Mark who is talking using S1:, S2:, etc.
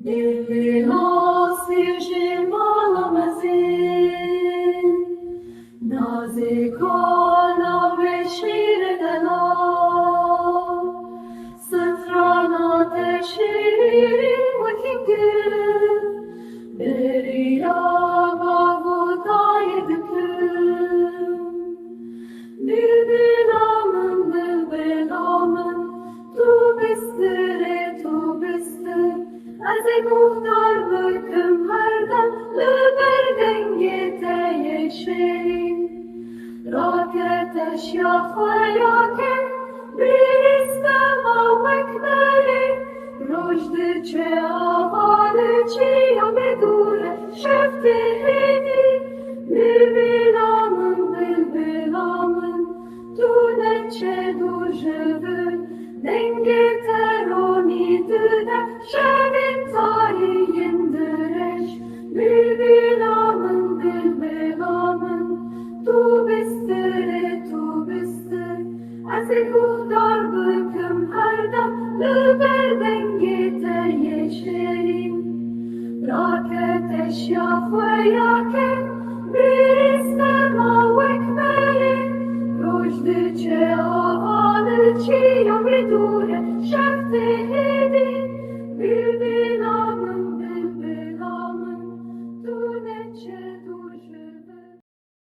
S1: Divinos Virgin Mazin, Nazikona veșire de la, Sătrana te șiri uthingir, Beria gavutaye düküm, Bilbilamın, tu bistir, Az muhtar bıkım herden, Lüberden gete yeşerim, Raket eşya fayake, Bilistem avekberi, Rojdi çe avalı çiya medure, Şeftihini, Bilbilamın, Tu neçe dujevün, Denge teroni düde, Şevin tahi yindireş, Bilbilamın, Tu bistir, Azı kuhdar bıkım herdem, Lüberden gete yeşerim, Raket eşya fayake, Bir istem avekberi, Rojdi çe avalı çiya medure, Şefti